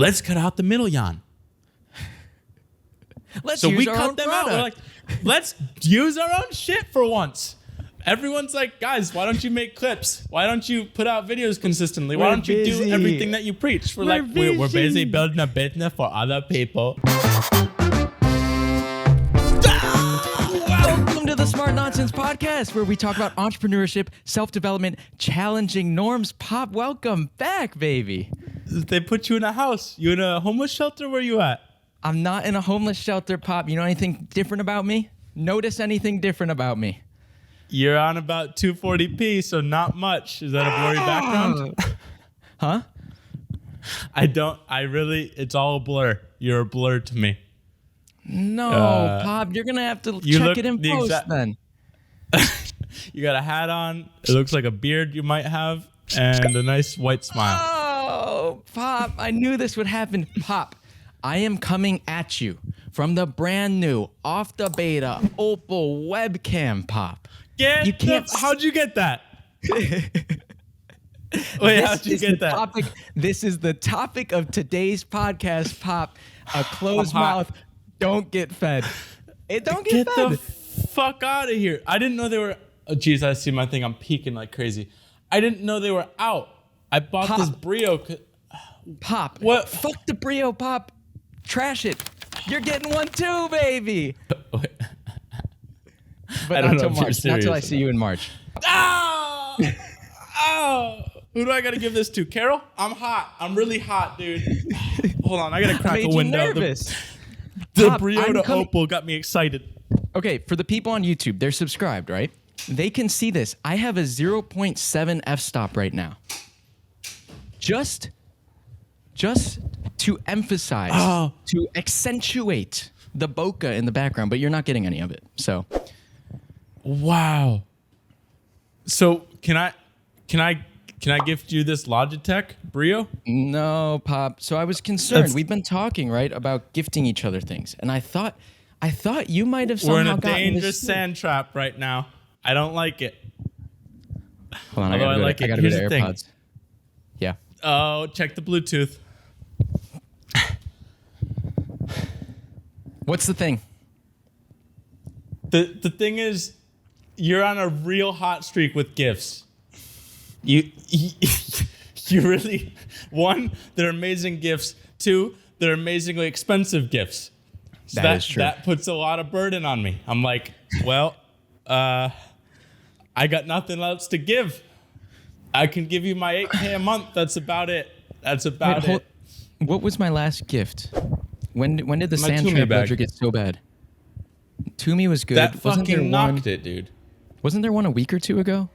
let's cut out the middle yawn. Let's So use we our cut own them out. product. We're like, let's use our own shit for once. Everyone's like, guys, why don't you make clips? Why don't you put out videos consistently? Why don't you do everything that you preach? We're busy building a business for other people. Welcome to the Smart Nonsense Podcast, where we talk about entrepreneurship, self-development, challenging norms. Pop, welcome back, baby. They put you in a house. You in a homeless shelter? Where you at? I'm not in a homeless shelter, Pop. You know anything different about me? Notice anything different about me? You're on about 240p, so not much. Is that a blurry background? Huh? It's all a blur. You're a blur to me. No, Pop, you're going to have to check it in post then. You got a hat on. It looks like a beard you might have, and a nice white smile. Oh, Pop, I knew this would happen. Pop, I am coming at you from the brand new, off the beta, Opal webcam, Pop. How'd you get that? Wait, how'd you get that? This is the topic of today's podcast, Pop. A closed mouth don't get fed. It don't get fed. Get the fuck out of here. I didn't know they were... Oh, geez, I see my thing. I'm peeking like crazy. I didn't know they were out. I bought this Brio. Pop. What? Fuck the Brio, Pop. Trash it. You're getting one too, baby. But not till March. Not till I see you in March. Oh! Oh! Who do I got to give this to? Carol? I'm hot. I'm really hot, dude. Hold on. I got to crack a window. Nervous. The Brio to Opal got me excited. Okay, for the people on YouTube, they're subscribed, right? They can see this. I have a 0.7 f-stop right now. Just to emphasize, to accentuate the bokeh in the background, but you're not getting any of it, so... Wow. So can I gift you this Logitech Brio? No, Pop. So I was concerned. We've been talking, right, about gifting each other things, and I thought you might have somehow gotten this. We're in a dangerous sand trap right now. I don't like it. Hold on, I gotta go to AirPods. Yeah. Oh, check the Bluetooth. What's the thing? The thing is, you're on a real hot streak with gifts. You really, one, they're amazing gifts. Two, they're amazingly expensive gifts. So that is true. That puts a lot of burden on me. I'm like, well, I got nothing else to give. I can give you my $8K a month. That's about it. What was my last gift? When did the My sand Toomey trap bag. ledger get so bad? Toomey was good. That fucking knocked it, dude. Wasn't there one a week or two ago?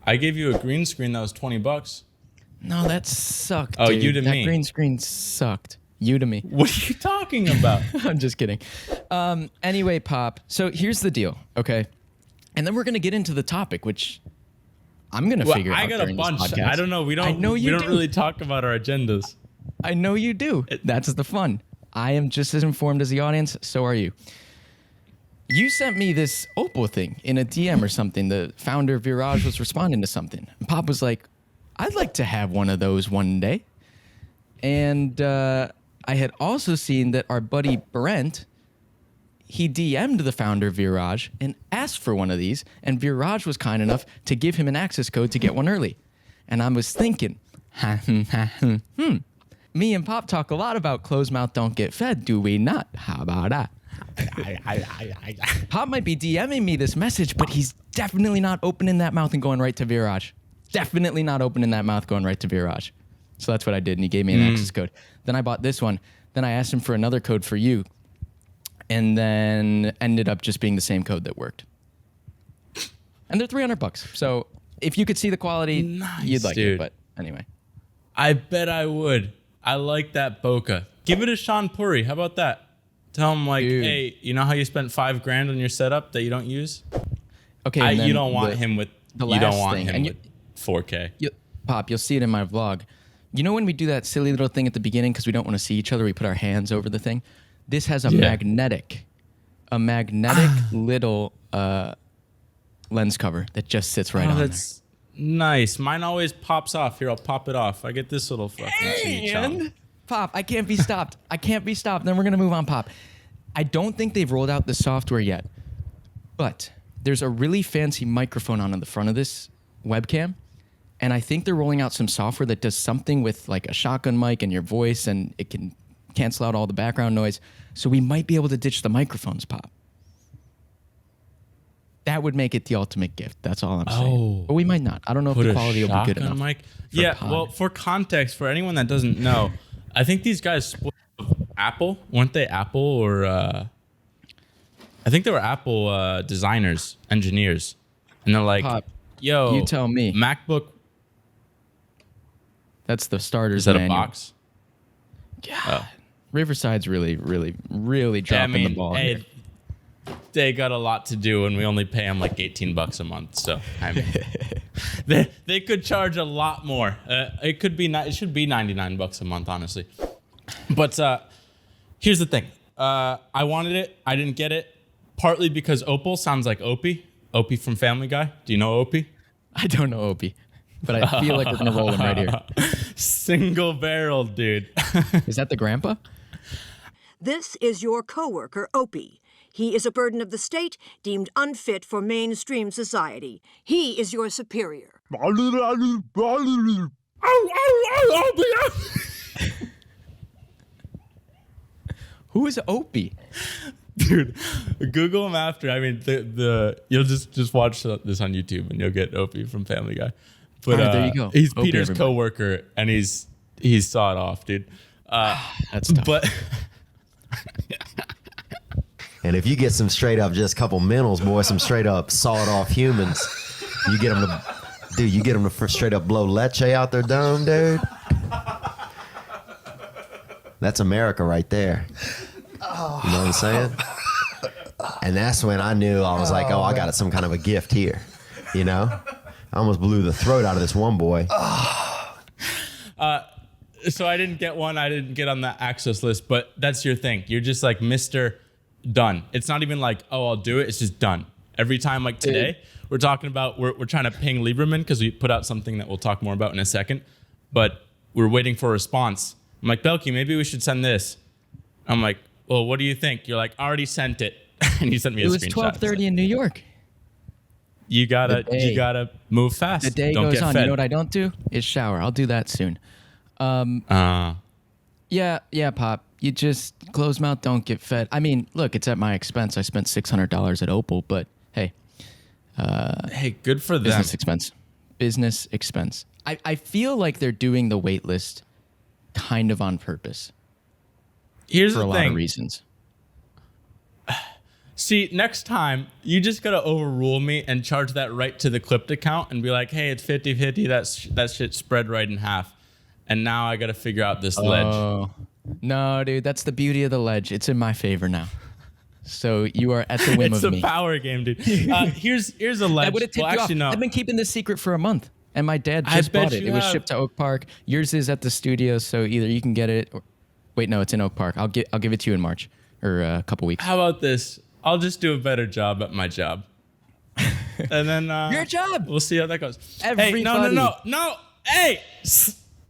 I gave you a green screen that was $20. No, that sucked. Oh, dude. you to that me. That green screen sucked. You to me. What are you talking about? I'm just kidding. Anyway, Pop. So here's the deal, okay? And then we're gonna get into the topic, which I'm gonna figure out. I got a bunch. I don't know. We don't really talk about our agendas. I know you do. That's the fun. I am just as informed as the audience. So are you. You sent me this Opal thing in a DM or something. The founder of Viraj was responding to something. And Pop was like, I'd like to have one of those one day. And I had also seen that our buddy Brent, he DM'd the founder of Viraj and asked for one of these. And Viraj was kind enough to give him an access code to get one early. And I was thinking, me and Pop talk a lot about closed mouth don't get fed, do we not? How about that? Pop might be DMing me this message, but he's definitely not opening that mouth and going right to Viraj. Definitely not opening that mouth going right to Viraj. So that's what I did, and he gave me an access code. Then I bought this one. Then I asked him for another code for you, and then ended up just being the same code that worked. And they're $300. So if you could see the quality, you'd like it. But anyway. I bet I would. I like that bokeh. Give it a Sean Puri. How about that? Tell him Dude. Hey, you know how you spent $5,000 on your setup that you don't use? Okay. You don't want him with 4K. Pop, you'll see it in my vlog. You know when we do that silly little thing at the beginning because we don't want to see each other, we put our hands over the thing? This has a magnetic little lens cover that just sits right on there. Nice. Mine always pops off. Here, I'll pop it off. I get this little fucking ching-chong. Pop, I can't be stopped. I can't be stopped. Then we're going to move on, Pop. I don't think they've rolled out the software yet, but there's a really fancy microphone on the front of this webcam, and I think they're rolling out some software that does something with like a shotgun mic and your voice, and it can cancel out all the background noise. So we might be able to ditch the microphones, Pop. That would make it the ultimate gift. That's all I'm saying. But we might not. I don't know if the quality will be good enough. Mic? Yeah, well, for context, for anyone that doesn't know, I think these guys split Apple. Weren't they Apple or... I think they were Apple designers, engineers. And they're like, Pop, yo, you tell me. MacBook... That's the starter's Is that manual. a box? God. Riverside's really, really, really dropping the ball here. They got a lot to do, and we only pay them like $18 a month. So I mean, they could charge a lot more. It should be $99 a month, honestly. But here's the thing: I wanted it, I didn't get it, partly because Opal sounds like Opie. Opie from Family Guy. Do you know Opie? I don't know Opie, but I feel like we're gonna roll him right here. Single barrel, dude. Is that the grandpa? This is your coworker, Opie. He is a burden of the state, deemed unfit for mainstream society. He is your superior. Who is Opie? Dude, Google him after. I mean, you'll just watch this on YouTube and you'll get Opie from Family Guy. But there you go. He's Opie, Peter's everybody. coworker, and he's sawed off, dude. That's tough. But And if you get some straight up just couple mentals, boy, some straight up sawed off humans, you get them to straight up blow leche out their dome, dude. That's America right there. You know what I'm saying? And that's when I knew I was like, I got some kind of a gift here. You know? I almost blew the throat out of this one boy. so I didn't get one. I didn't get on the access list. But that's your thing. You're just like Mr. Done. It's not even like, oh, I'll do it. It's just done. Every time, like today, we're talking about, we're trying to ping Lieberman because we put out something that we'll talk more about in a second. But we're waiting for a response. I'm like, Belky, maybe we should send this. I'm like, well, what do you think? You're like, I already sent it. And you sent me a screenshot. It was 12:30 in New York. You gotta move fast. The day don't goes get on. fed. You know what I don't do? Is shower. I'll do that soon. Yeah, Pop. You just close mouth, don't get fed. I mean, look, it's at my expense. I spent $600 at Opal, but hey. Hey, good for them. Business expense. I feel like they're doing the wait list kind of on purpose. Here's for the a thing. lot of reasons. See, next time, you just got to overrule me and charge that right to the clipped account and be like, hey, it's 50-50. That shit spread right in half. And now I got to figure out this ledge. Oh, no, dude. That's the beauty of the ledge. It's in my favor now. So you are at the whim It's of a me. power game, dude. Here's a ledge. I would have tipped you off. No. I've been keeping this secret for a month. And my dad just bet bought it. you It was have. shipped to Oak Park. Yours is at the studio, so either you can get it or... Wait, no, it's in Oak Park. I'll give it to you in March or a couple weeks. How about this? I'll just do a better job at my job. And then... Your job! We'll see how that goes. Everybody. Hey, no. Hey!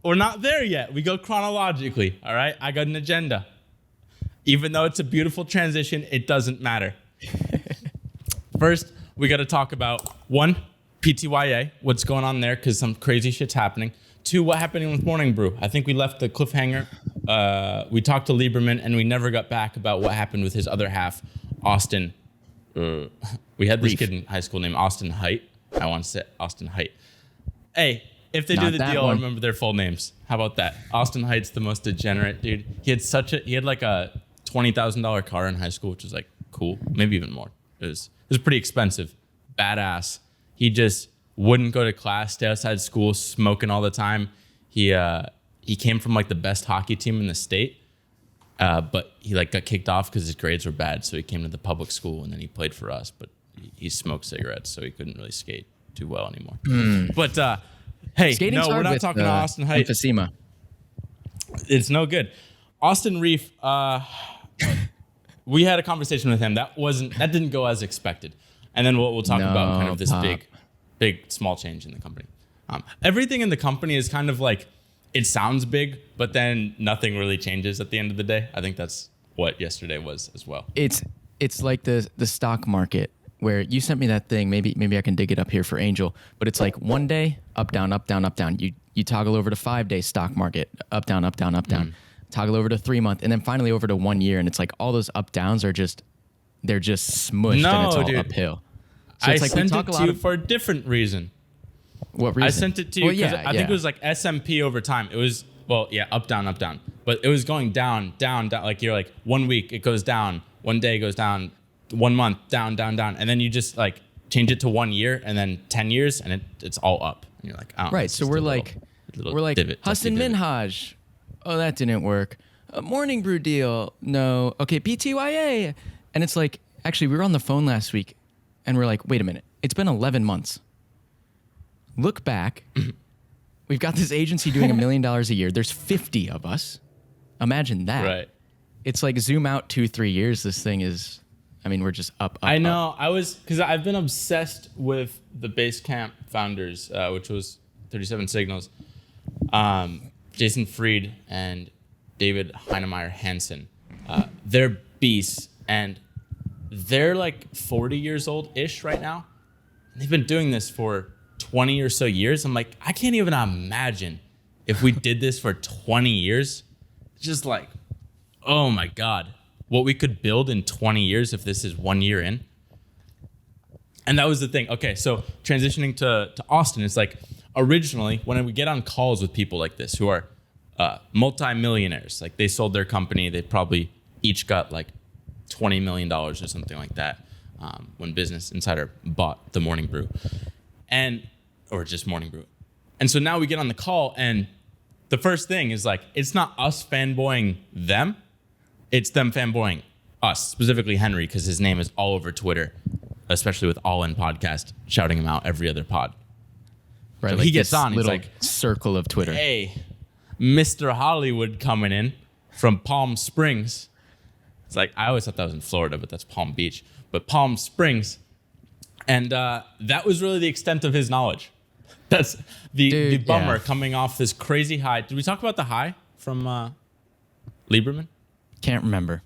We're not there yet. We go chronologically, all right? I got an agenda. Even though it's a beautiful transition, it doesn't matter. First, we got to talk about, one, PTYA, what's going on there, because some crazy shit's happening. Two, what happened with Morning Brew. I think we left the cliffhanger. We talked to Lieberman, and we never got back about what happened with his other half, Austin. We had this Reef. kid in high school named Austin Height. I want to say Austin Height. Hey, if they do Not the that deal, I'll one. remember their full names. How about that? Austin Height's the most degenerate dude. He had like a $20,000 car in high school, which was like cool, maybe even more. It was pretty expensive. Badass. He just wouldn't go to class, stay outside school, smoking all the time. He came from like the best hockey team in the state, but he like got kicked off because his grades were bad. So he came to the public school and then he played for us. But he smoked cigarettes, so he couldn't really skate too well anymore. But hey, Skating's no, we're hard not with, talking to Austin Height. emphysema. It's no good. Austin Reef, we had a conversation with him. That didn't go as expected. And then we'll talk about kind of this Pop. big small change in the company. Everything in the company is kind of like, it sounds big, but then nothing really changes at the end of the day. I think that's what yesterday was as well. It's like the stock market where you sent me that thing. Maybe I can dig it up here for Angel, but it's like one day up, down, up, down, up, down. You toggle over to 5-day stock market, up, down, up, down, up, down. Toggle over to 3 month, and then finally over to 1 year, and it's like all those up downs are just smushed, and it's all uphill. So I it's like sent it to you for a different reason. What reason? I sent it to you because I think it was like S&P over time. It was, up, down, up, down. But it was going down, down, down. Like you're like 1 week, it goes down. 1 day goes down. 1 month, down, down, down. And then you just like change it to 1 year and then 10 years and it's all up. And you're like, oh. Right. So we're like Hassan Minhaj. Oh, that didn't work. A Morning Brew deal. No. Okay, BTYA. And it's like, actually, we were on the phone last week and we're like, wait a minute. It's been 11 months. Look back. We've got this agency doing $1 million a year. There's 50 of us. Imagine that. Right. It's like zoom out 2-3 years. This thing is, we're just up. I know. Because I've been obsessed with the Basecamp founders, which was 37 Signals, Jason Fried and David Heinemeier Hansen. They're beasts, and they're like 40 years old-ish right now. They've been doing this for 20 or so years. I'm like, I can't even imagine if we did this for 20 years. Just like, oh my God, what we could build in 20 years if this is 1 year in. And that was the thing. Okay, so transitioning to Austin, it's like originally when we get on calls with people like this who are multi-millionaires, like they sold their company, they probably each got like $20 million or something like that when Business Insider bought the Morning Brew. Or just Morning Brew. And so now we get on the call and the first thing is like, it's not us fanboying them, it's them fanboying us, specifically Henry, because his name is all over Twitter, especially with All In Podcast, shouting him out every other pod. Right, so like he gets on, he's like, circle of Twitter. Hey, Mr. Hollywood coming in from Palm Springs. It's like, I always thought that was in Florida, but that's Palm Beach. But Palm Springs. And that was really the extent of his knowledge. That's the bummer coming off this crazy high. Did we talk about the high from Lieberman? Can't remember.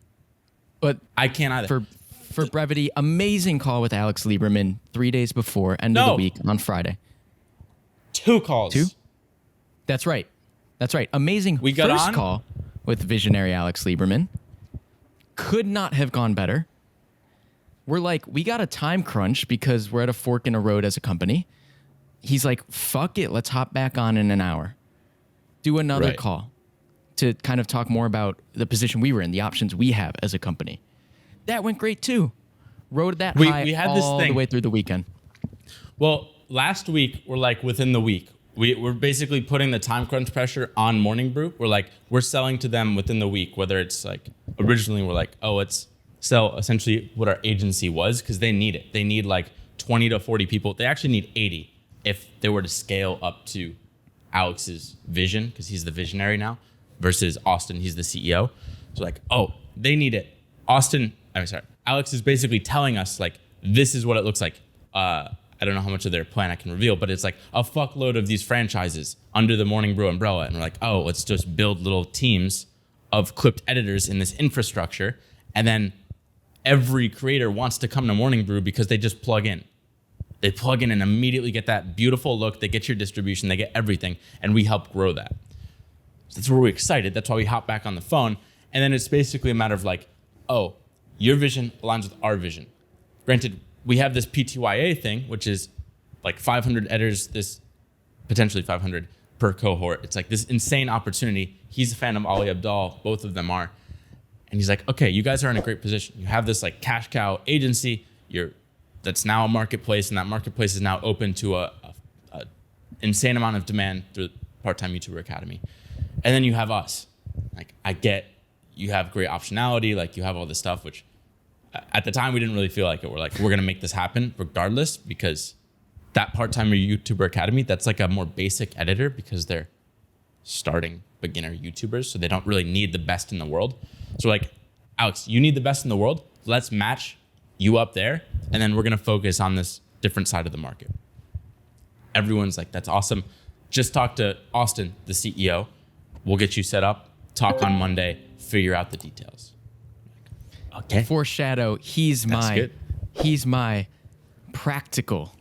But I can't either. For brevity, amazing call with Alex Lieberman 3 days before, end of the week on Friday. 2 calls. 2? That's right. Amazing we got first call with visionary Alex Lieberman. Could not have gone better. We're like, we got a time crunch because we're at a fork in a road as a company. He's like, fuck it, let's hop back on in an hour. Do another call to kind of talk more about the position we were in, the options we have as a company. That went great too. Rode that high we had all this thing. The way through the weekend. Well, last week, we're like within the week. We're basically putting the time crunch pressure on Morning Brew. We're selling to them within the week, whether it's like, originally we're like, oh, it's sell essentially what our agency was, because they need it. They need like 20 to 40 people. They actually need 80 if they were to scale up to Alex's vision, because he's the visionary now, versus Austin, he's the CEO. So like, oh, they need it. Alex is basically telling us like, this is what it looks like. I don't know how much of their plan I can reveal, but it's like a fuckload of these franchises under the Morning Brew umbrella. And we're like, oh, let's just build little teams of clipped editors in this infrastructure. And then every creator wants to come to Morning Brew because they just plug in. They plug in and immediately get that beautiful look. They get your distribution. They get everything. And we help grow that. So that's where we're excited. That's why we hop back on the phone. And then it's basically a matter of like, oh, your vision aligns with our vision. Granted, we have this PTYA thing, which is like 500 editors, this potentially 500 per cohort. It's like this insane opportunity. He's a fan of Ali Abdaal. Both of them are. And he's like, okay, you guys are in a great position. You have this like cash cow agency. That's now a marketplace, and that marketplace is now open to a insane amount of demand through Part-Time YouTuber Academy. And then you have us. Like, I get you have great optionality, like you have all this stuff, which at the time we didn't really feel like it. We're like, we're gonna make this happen regardless, because that Part-Time YouTuber Academy, that's like a more basic editor because they're starting beginner YouTubers, so they don't really need the best in the world. So like, Alex, you need the best in the world. Let's match you up there, and then we're gonna focus on this different side of the market. Everyone's like, that's awesome. Just talk to Austin, the CEO. We'll get you set up. Talk on Monday. Figure out the details. Okay. Foreshadow. He's my practical.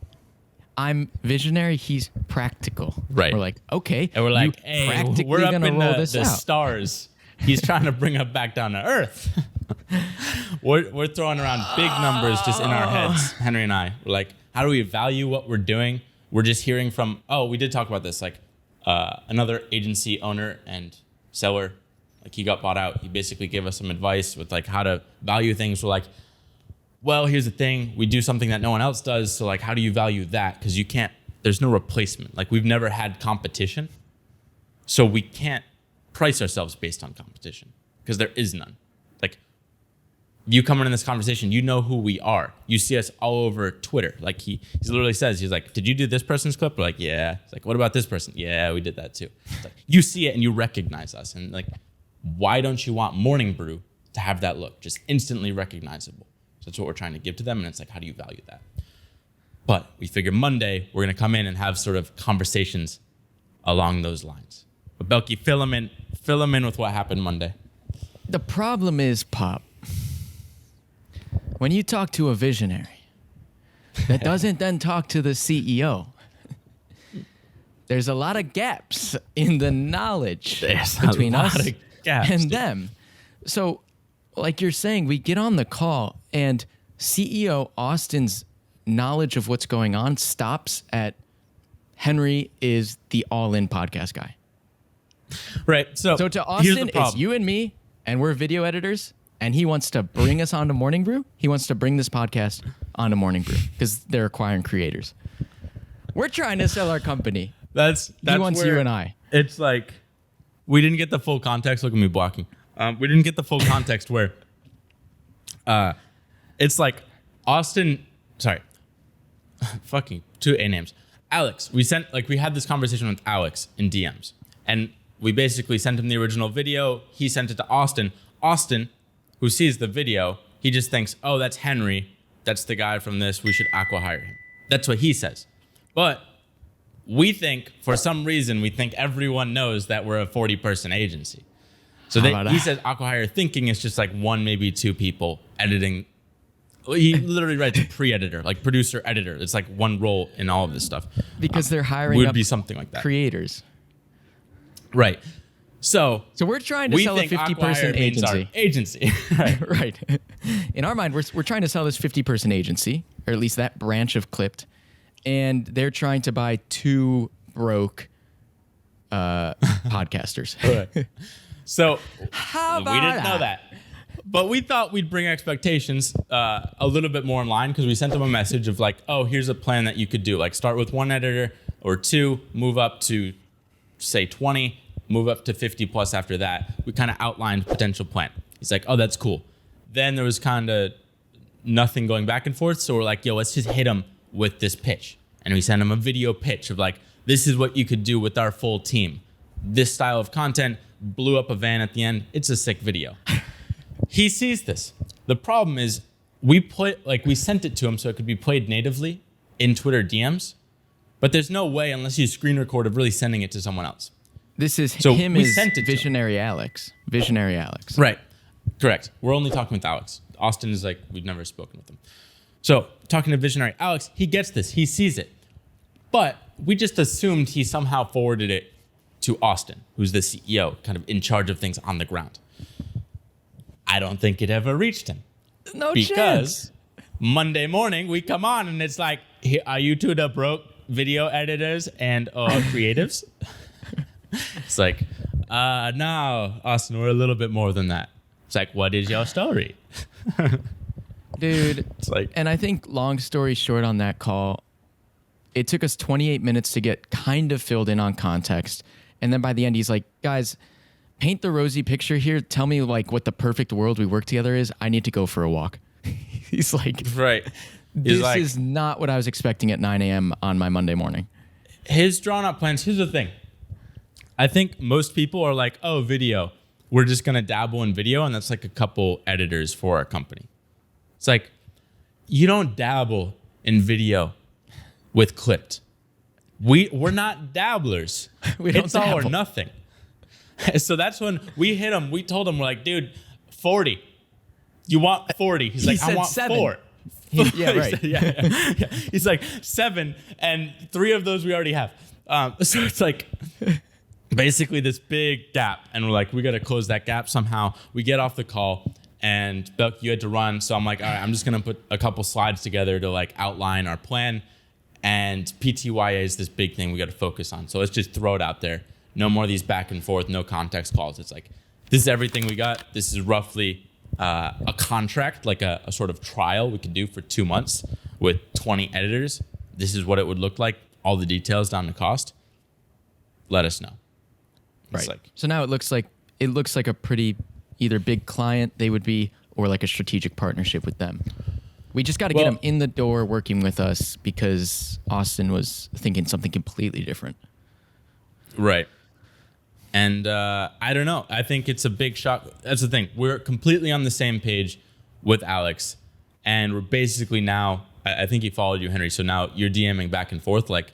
I'm visionary. He's practical. Right. We're like, okay. And we're like, hey, we're up in the stars. He's trying to bring us back down to earth. we're throwing around big numbers just in our heads, Henry and I. We're like, how do we value what we're doing? We're just hearing from, we did talk about this, like another agency owner and seller, like he got bought out. He basically gave us some advice with like how to value things. We're like, well, here's the thing. We do something that no one else does. So like, how do you value that? Because there's no replacement. Like we've never had competition. So we can't price ourselves based on competition because there is none. Like you come in this conversation, you know who we are. You see us all over Twitter. Like he literally says, he's like, did you do this person's clip? We're like, yeah. He's like, what about this person? Yeah, we did that too. It's like, you see it and you recognize us. And like, why don't you want Morning Brew to have that look? Just instantly recognizable. So that's what we're trying to give to them. And it's like, how do you value that? But we figure Monday, we're going to come in and have sort of conversations along those lines. But Belky, fill them in with what happened Monday. The problem is, Pop, when you talk to a visionary that doesn't then talk to the CEO, there's a lot of gaps in the knowledge between us and them. So, like you're saying, we get on the call and CEO Austin's knowledge of what's going on stops at Henry is the all-in podcast guy. Right. So to Austin, it's you and me, and we're video editors, and he wants to bring us onto Morning Brew. He wants to bring this podcast onto Morning Brew because they're acquiring creators. We're trying to sell our company. That's he wants you and I. It's like we didn't get the full context. Look at me blocking. We didn't get the full context where it's like Austin. Sorry, fucking two A names. Alex. We had this conversation with Alex in DMs, and we basically sent him the original video. He sent it to Austin. Austin, who sees the video, he just thinks, oh, that's Henry. That's the guy from this. We should acqui-hire him. That's what he says. But we think, for some reason, everyone knows that we're a 40-person agency. So he says acqui-hire, thinking it's just like one, maybe two people editing. He literally writes pre-editor, like producer, editor. It's like one role in all of this stuff. Because they're hiring would be something like that. Creators. Right. So we're trying to sell a 50-person agency. Agency. Right. In our mind, we're trying to sell this 50-person agency, or at least that branch of Clipped, and they're trying to buy two broke podcasters. Right. So we didn't know that. But we thought we'd bring expectations a little bit more in line because we sent them a message of like, oh, here's a plan that you could do. Like start with one editor or two, move up to, say, 20, move up to 50 plus after that. We kind of outlined potential plan. He's like, oh, that's cool. Then there was kind of nothing going back and forth. So we're like, yo, let's just hit him with this pitch. And we sent him a video pitch of like, this is what you could do with our full team. This style of content, blew up a van at the end. It's a sick video. He sees this. The problem is we sent it to him so it could be played natively in Twitter DMs, but there's no way unless you screen record of really sending it to someone else. This is so him we as sent it Visionary Alex. Visionary Alex. Right. Correct. We're only talking with Alex. Austin is like, we've never spoken with him. So talking to Visionary Alex, he gets this. He sees it. But we just assumed he somehow forwarded it to Austin, who's the CEO, kind of in charge of things on the ground. I don't think it ever reached him. No because chance. Monday morning, we come on and it's like, are you two the broke video editors and creatives? It's like, no, Austin, we're a little bit more than that. It's like, what is your story? Dude, it's like, and I think long story short on that call, it took us 28 minutes to get kind of filled in on context. And then by the end, he's like, guys, paint the rosy picture here. Tell me like what the perfect world we work together is. I need to go for a walk. He's like, right. This is not what I was expecting at 9 a.m. on my Monday morning. His drawn up plans. Here's the thing. I think most people are like, oh, video. We're just going to dabble in video. And that's like a couple editors for our company. It's like, you don't dabble in video with Clipped. we're not dabblers. We don't It's all or dabble. nothing. So that's when we hit him. We told him, we're like, dude, 40. You want 40? He's He like, I said want 7. 4. Yeah, He right. said, yeah. He's like 7, and 3 of those we already have. So it's like basically this big gap, and we're like, we got to close that gap somehow. We get off the call, and Belk, you had to run, so I'm like, all right, I'm just gonna put a couple slides together to like outline our plan. And PTYA is this big thing we got to focus on. So let's just throw it out there. No more of these back and forth, no context calls. It's like, this is everything we got. This is roughly a contract, like a sort of trial we could do for 2 months with 20 editors. This is what it would look like. All the details down to cost. Let us know. It's Right. like, So now it looks like a pretty either big client they would be, or like a strategic partnership with them. We just got to get Well- them in the door working with us because Austin was thinking something completely different. right. And I don't know. I think it's a big shock. That's the thing. We're completely on the same page with Alex. And we're basically now, I think he followed you, Henry. So now you're DMing back and forth like,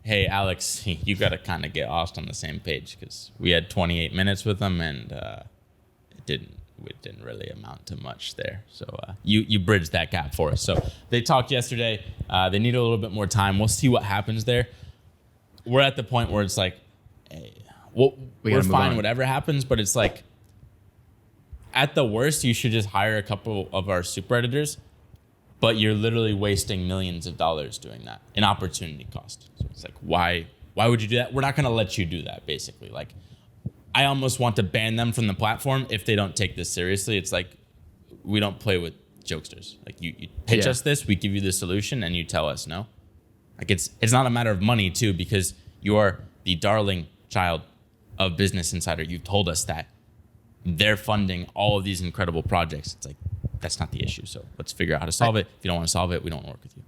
hey, Alex, you got to kind of get Austin on the same page, because we had 28 minutes with him, and it didn't really amount to much there. So you bridged that gap for us. So they talked yesterday. They need a little bit more time. We'll see what happens there. We're at the point where it's like, hey, well, We we're gotta move fine, on. whatever happens. But it's like, at the worst, you should just hire a couple of our super editors. But you're literally wasting millions of dollars doing that in opportunity cost. So it's like, why would you do that? We're not going to let you do that, basically. Like, I almost want to ban them from the platform if they don't take this seriously. It's like, we don't play with jokesters. Like, you pitch Yeah. us this, we give you the solution, and you tell us no. Like, it's not a matter of money, too, because you are the darling child of Business Insider. You've told us that they're funding all of these incredible projects. It's like, that's not the issue. So let's figure out how to solve it. If you don't want to solve it, we don't want to work with you.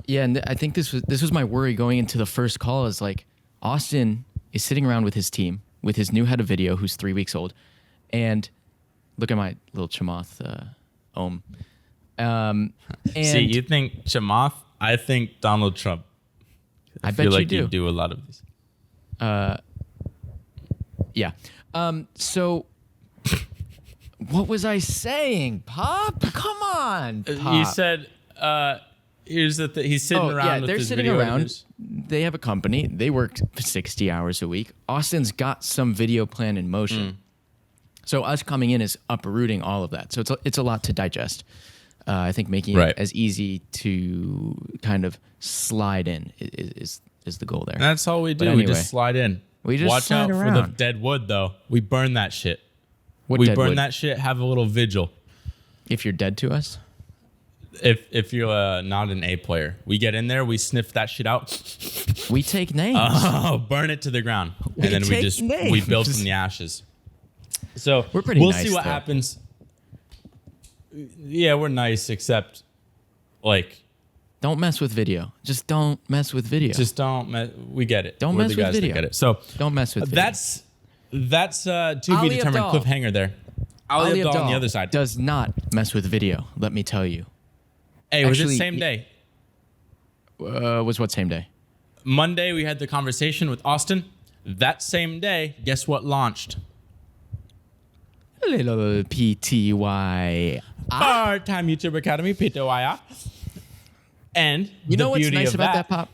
Yeah, and I think this was my worry going into the first call is like Austin is sitting around with his team, with his new head of video who's 3 weeks old, and look at my little Chamath Ohm. And See, you think Chamath? I think Donald Trump. I feel bet like you do. a lot of these. Yeah. So what was I saying, Pop? Come on, Pop. You said here's the thing. He's sitting around with they're his sitting video around. editors. They have a company. They work 60 hours a week. Austin's got some video plan in motion. So us coming in is uprooting all of that. So it's a lot to digest. I think making Right. it as easy to kind of slide in is the goal there. And that's all we do. But We anyway, just slide in. we just Watch slide out for the around. dead wood, though. We burn that shit. What we dead burn wood? that shit. Have a little vigil. If you're dead to us, If you're not an A player, we get in there, we sniff that shit out. we take names. Oh, burn it to the ground, and then we take just names. we build from the ashes. So We're pretty we'll nice, see what though. happens. Yeah, we're nice, except like Don't mess with video. Just don't mess with video. just don't. We get it. Don't We're mess the with guys that video. Get it. So Don't mess with video. that's to be Ali determined. Abdal. Cliffhanger there. Ali Abdal on the other side. does not mess with video. Let me tell you. Hey, was it actually, same day? Was what same day? Monday we had the conversation with Austin. That same day, guess what launched? Little PTY. Part-time YouTube Academy, PTYA. And You know the what's beauty nice of about that, Pop?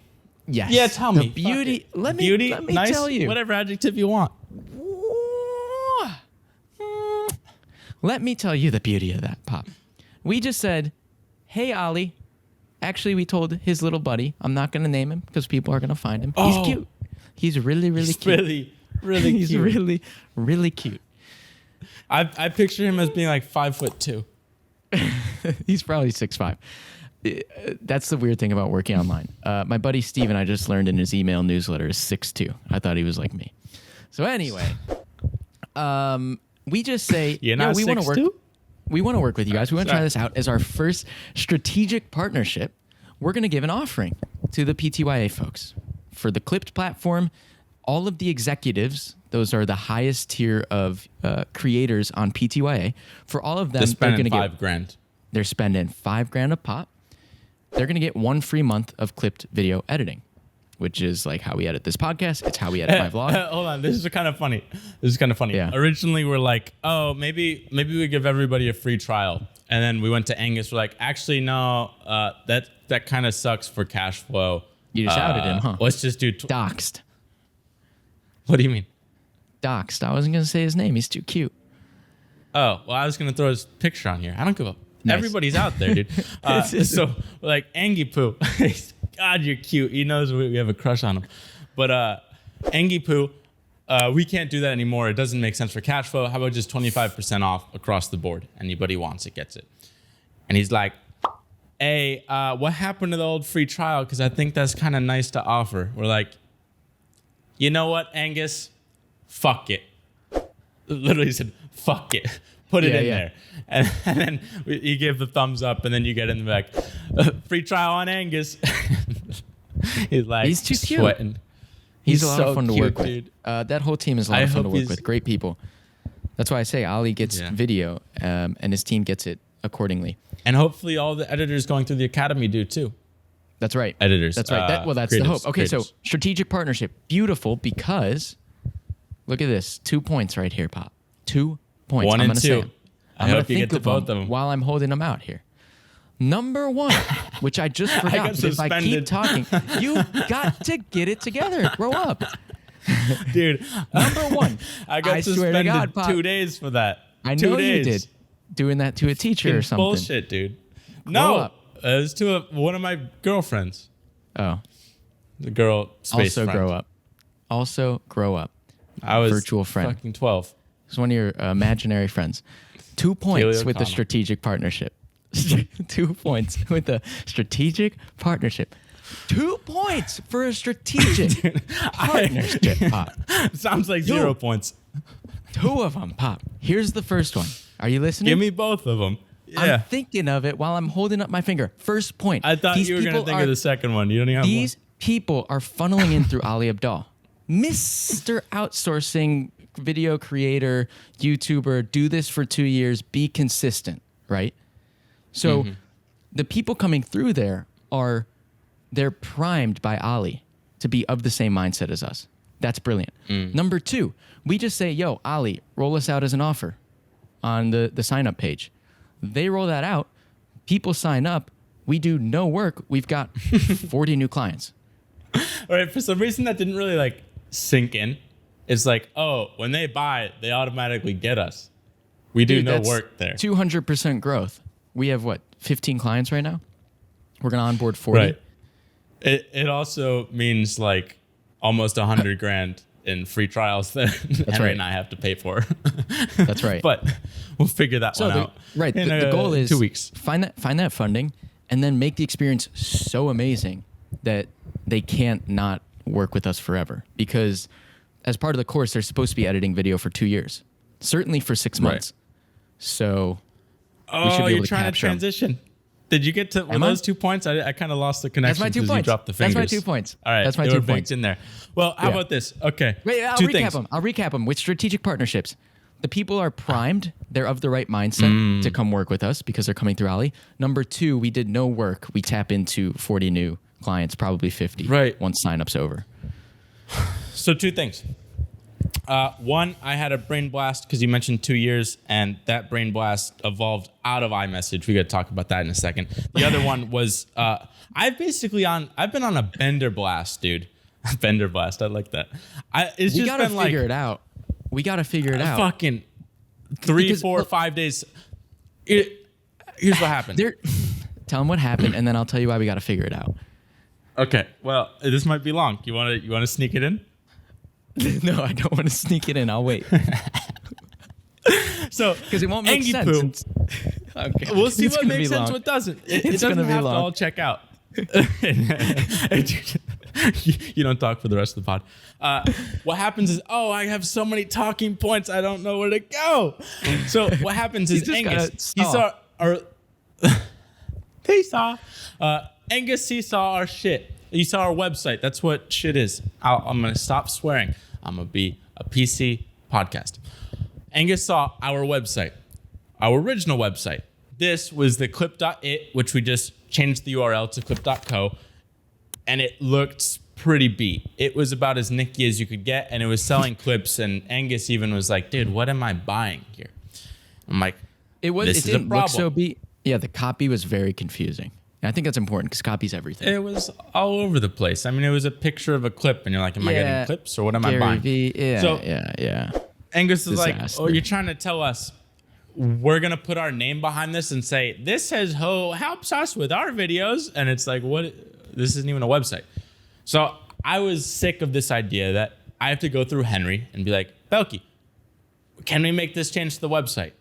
Yes. Yeah, tell the me. beauty. Fuck it. Let me beauty, let me nice, tell you. whatever adjective you want. Let me tell you the beauty of that, Pop. We just said, "Hey, Ollie." Actually, we told his little buddy. I'm not going to name him because people are going to find him. Oh. He's cute. He's really, really He's cute. really He's cute. really, really cute. I picture him as being like 5'2". He's probably 6'5". That's the weird thing about working online. My buddy Steven, I just learned in his email newsletter, is 6'2". I thought he was like me. So anyway, we just say, You're not we want to work. 6'2"? We want to work with you guys. We want to try Sorry. this out as our first strategic partnership. We're going to give an offering to the PTYA folks for the Clipped platform. All of the executives, those are the highest tier of creators on PTYA. For all of them, They're they're going spending to get $5,000. they're spending $5,000 a pop. They're going to get 1 free month of clipped video editing. which is like how we edit this podcast. It's how we edit my vlog. Hold on, this is kind of funny. Yeah. Originally, we're like, oh, maybe we give everybody a free trial, and then we went to Angus. We're like, actually, no, that kind of sucks for cash flow. You just outed him, huh? Let's just do Doxed. What do you mean? Doxed. I wasn't gonna say his name. He's too cute. Oh, well, I was gonna throw his picture on here. I don't give a. Nice. Everybody's out there, dude. So like Angie Poo, God, you're cute. He knows we have a crush on him. But Angie Poo, we can't do that anymore. It doesn't make sense for cash flow. How about just 25% off across the board? Anybody wants it gets it. And he's like, hey, what happened to the old free trial? Because I think that's kind of nice to offer. We're like, you know what, Angus? Fuck it. Literally said, fuck it. Put it in there. And then you give the thumbs up, and then you get in the back. Free trial on Angus. He's like, he's too cute. Sweating. He's a lot of fun to work dude. with. That whole team is a lot of fun to work with. Great people. That's why I say Ali gets video, and his team gets it accordingly. And hopefully all the editors going through the academy do too. That's right. Editors. That's right. That's the hope. Okay, so strategic partnership. Beautiful, because look at this. 2 points right here, Pop. 2 points. 1 and 2. I hope you get to both of them while I'm holding them out here. Number 1, which I just forgot. If I keep talking, you got to get it together. Grow up. Dude. Number 1. I got suspended God, 2 days for that. I know you did. Doing that to a teacher or something. Bullshit, dude. No. It was to one of my girlfriends. Oh. The girl space Also friend. grow up. Also grow up. I was virtual friend. Fucking 12. It's one of your imaginary friends. 2 points with the strategic partnership. 2 points with the strategic partnership. 2 points for a strategic partnership, Pop. Sounds like 0 points. 2 of them, Pop. Here's the first one. Are you listening? Give me both of them. Yeah. I'm thinking of it while I'm holding up my finger. First point. I thought you were going to think of the second one. You don't even have These people are funneling in through Ali Abdaal. Mr. Outsourcing video creator, YouTuber, do this for 2 years, be consistent, right? So the people coming through there they're primed by Ali to be of the same mindset as us. That's brilliant. Number 2, we just say, yo, Ali, roll us out as an offer on the sign-up page. They roll that out. People sign up. We do no work. We've got 40 new clients. All right. For some reason, that didn't really like sink in. It's like, oh, when they buy, they automatically get us. We do no work there. 200% growth. We have 15 clients right now? We're going to onboard 40. Right. It also means like almost $100,000 in free trials that Henry and I have to pay for. That's right. But we'll figure that one out. Right. The goal is 2 weeks. Find that funding and then make the experience so amazing that they can't not work with us forever. Because as part of the course, they're supposed to be editing video for 2 years, certainly for 6 months. So we should be able you're trying to transition. Did you get to those 2 points? I kind of lost the connection. That's my 2 points. You dropped the fingers. That's my 2 points. All right. That's my they 2 were points baked in there. Well, how about this? Okay. Wait, I'll recap them with strategic partnerships. The people are primed. They're of the right mindset to come work with us because they're coming through Ali. Number 2, we did no work. We tap into 40 new clients, probably 50 once sign-up's over. So 2 things. 1, I had a brain blast because you mentioned 2 years, and that brain blast evolved out of iMessage. We got to talk about that in a second. The other one was I've been on a bender blast, dude. Bender blast. I like that. We gotta figure it out. We gotta figure it out. Fucking 3, 4, 5 days. Here's what happened. Tell them what happened, and then I'll tell you why we gotta figure it out. Okay. Well, this might be long. You want to sneak it in? No, I don't want to sneak it in. I'll wait. So, because it won't make sense. Okay. We'll see what makes sense, what doesn't. It doesn't have to all check out. You don't talk for the rest of the pod. What happens is, I have so many talking points, I don't know where to go. So what happens is Angus, Angus, he saw our shit. You saw our website. That's what shit is. I'm going to stop swearing. I'm going to be a PC podcast. Angus saw our website, our original website. This was the clip.it, which we just changed the URL to clip.co. And it looked pretty beat. It was about as nicky as you could get, and it was selling clips. And Angus even was like, "Dude, what am I buying here?" I'm like, It This is a didn't look problem. so beat. Yeah, the copy was very confusing. And I think that's important because copy's everything. it was all over the place. I mean, it was a picture of a clip, and you're like, "Am I getting clips or what am I Gary buying?" V, yeah, So- yeah. Angus is like, Disaster. "Oh, you're trying to tell us we're gonna put our name behind this and say this helps us with our videos?" And it's like, what? This isn't even a website. So I was sick of this idea that I have to go through Henry and be like, "Belky, can we make this change to the website?"